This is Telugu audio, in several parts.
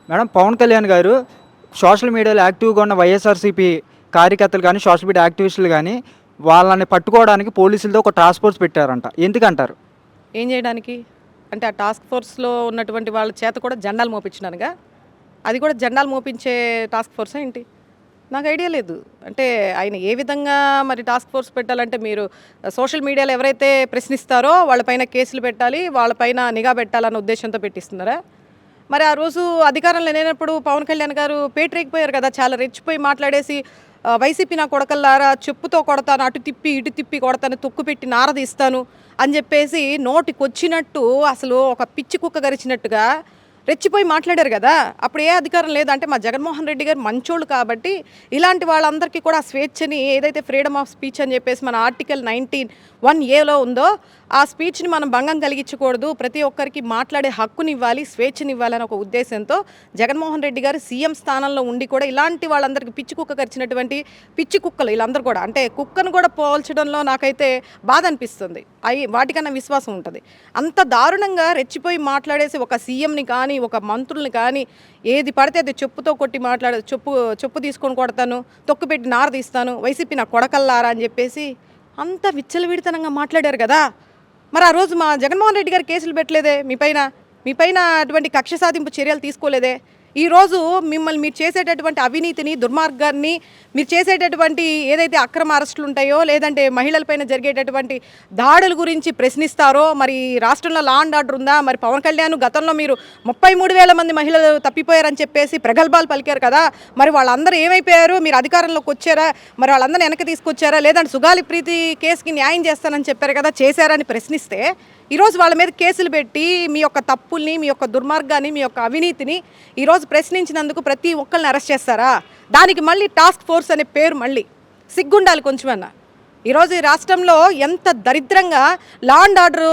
మేడం పవన్ కళ్యాణ్ గారు సోషల్ మీడియాలో యాక్టివ్‌గా ఉన్న వైఎస్ఆర్‌సీపీ కార్యకర్తలు గానీ, సోషల్ మీడియా యాక్టివిస్టులు గానీ, వాళ్ళని పట్టుకోవడానికి పోలీసులతో ఒక టాస్క్ ఫోర్స్ పెట్టారంట. ఎందుకంటారు? ఏం చేయడానికి? అంటే ఆ టాస్క్ ఫోర్స్‌లో ఉన్నటువంటి వాళ్ళ చేత కూడా జెండాలు మోపించడానికా? అది కూడా జెండాలు మోపించే టాస్క్ ఫోర్సా ఏంటి? నాకు ఐడియా లేదు. అంటే ఆయన ఏ విధంగా మరి టాస్క్ ఫోర్స్ పెట్టాలంటే మీరు సోషల్ మీడియాలో ఎవరైతే ప్రశ్నిస్తారో వాళ్ళపైన కేసులు పెట్టాలి, వాళ్ళపైన నిఘా పెట్టాలన్న ఉద్దేశంతో పెట్టిస్తున్నారా? మరి ఆ రోజు అధికారంలో లేనప్పుడు పవన్ కళ్యాణ్ గారు పేటరేగిపోయారు కదా! చాలా రెచ్చిపోయి మాట్లాడేసి వైసీపీ నా కొడకల్లారా చెప్పుతో కొడతాను, అటు తిప్పి, ఇటు తిప్పి కొడతాను, తొక్కుపెట్టి నారదీస్తాను అని చెప్పేసి నోటికొచ్చినట్టు అసలు ఒక పిచ్చి కుక్క గరిచినట్టుగా రెచ్చిపోయి మాట్లాడారు కదా! అప్పుడు ఏ అధికారం లేదు. అంటే మా జగన్మోహన్ రెడ్డి గారు మంచోళ్ళు కాబట్టి ఇలాంటి వాళ్ళందరికీ కూడా ఆ స్వేచ్ఛని ఏదైతే ఫ్రీడమ్ ఆఫ్ స్పీచ్ అని చెప్పేసి మన ఆర్టికల్ 19(1)(a)లో ఉందో ఆ స్పీచ్‌ని మనం భంగం కలిగించకూడదు. ప్రతి ఒక్కరికి మాట్లాడే హక్కునివ్వాలి, స్వేచ్ఛనివ్వాలని ఒక ఉద్దేశంతో జగన్మోహన్ రెడ్డి గారు సీఎం స్థానంలో ఉండి కూడా ఇలాంటి వాళ్ళందరికీ పిచ్చి కుక్క కరిచినటువంటి పిచ్చి కుక్కలు వీళ్ళందరూ కూడా అంటే కుక్కను కూడా పోల్చడంలో నాకైతే బాధ అనిపిస్తుంది. వాటికన్నా విశ్వాసం ఉంటుంది. అంత దారుణంగా రెచ్చిపోయి మాట్లాడేసి ఒక సీఎంని కానీ, ఒక మంత్రుల్ని కానీ ఏది పడితే అది చెప్పుతో కొట్టి చెప్పు తీసుకొని కొడతాను, తొక్కుపెట్టి నార తీస్తాను, వైసీపీ నా కొడకల్లారా అని చెప్పేసి అంత విచ్చలవిడితనంగా మాట్లాడారు కదా! మరి ఆ రోజు మా జగన్మోహన్ రెడ్డి గారు కేసులు పెట్టలేదే మీ పైన అటువంటి కక్ష సాధింపు చర్యలు తీసుకోలేదే. ఈరోజు మిమ్మల్ని మీరు చేసేటటువంటి అవినీతిని, దుర్మార్గాన్ని, మీరు చేసేటటువంటి ఏదైతే అక్రమ అరెస్టులు ఉంటాయో లేదంటే మహిళలపైన జరిగేటటువంటి దాడుల గురించి ప్రశ్నిస్తారో, మరి రాష్ట్రంలో లా అండ్ ఆర్డర్ ఉందా? మరి పవన్ కళ్యాణ్ గతంలో మీరు 33,000 మంది మహిళలు తప్పిపోయారని చెప్పేసి ప్రగల్భాలు పలికారు కదా! మరి వాళ్ళందరూ ఏమైపోయారు? మీరు అధికారంలోకి వచ్చారా? మరి వాళ్ళందరినీ వెనక్కి తీసుకొచ్చారా? లేదంటే సుగాలి ప్రీతి కేసుకి న్యాయం చేస్తానని చెప్పారు కదా, చేశారని ప్రశ్నిస్తే ఈరోజు వాళ్ళ మీద కేసులు పెట్టి మీ యొక్క తప్పుల్ని, మీ యొక్క దుర్మార్గాన్ని, మీ యొక్క అవినీతిని ఈరోజు ప్రశ్నించినందుకు ప్రతి ఒక్కరిని అరెస్ట్ చేస్తారా? దానికి మళ్ళీ టాస్క్ ఫోర్స్ అనే పేరు మళ్ళీ సిగ్గుండాలి కొంచెమన్నా. ఈరోజు ఈ రాష్ట్రంలో ఎంత దరిద్రంగా లా అండ్ ఆర్డర్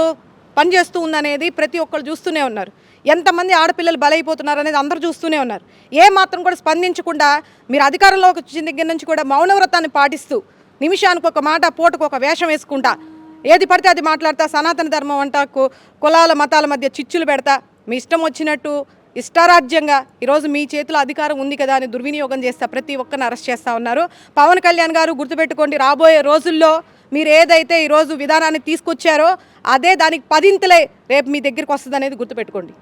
పనిచేస్తూ ఉందనేది ప్రతి ఒక్కరు చూస్తూనే ఉన్నారు. ఎంతమంది ఆడపిల్లలు బలైపోతున్నారు అనేది అందరూ చూస్తూనే ఉన్నారు. ఏ మాత్రం కూడా స్పందించకుండా మీరు అధికారంలోకి వచ్చిన దగ్గర నుంచి కూడా మౌనవ్రతాన్ని పాటిస్తూ నిమిషానికి ఒక మాట, పూటకు ఒక వేషం వేసుకుంటా ఏది పడితే అది మాట్లాడతా, సనాతన ధర్మం అంటా, కులాల మతాల మధ్య చిచ్చులు పెడతా, మీ ఇష్టం వచ్చినట్టు ఇష్టారాజ్యంగా ఈరోజు మీ చేతిలో అధికారం ఉంది కదా అని దుర్వినియోగం చేస్తా ప్రతి ఒక్కరిని అరెస్ట్ చేస్తూ ఉన్నారు. పవన్ కళ్యాణ్ గారు గుర్తుపెట్టుకోండి, రాబోయే రోజుల్లో మీరు ఏదైతే ఈరోజు విధానాన్ని తీసుకొచ్చారో అదే దానికి 10 రేపు మీ దగ్గరికి వస్తుంది అనేది గుర్తుపెట్టుకోండి.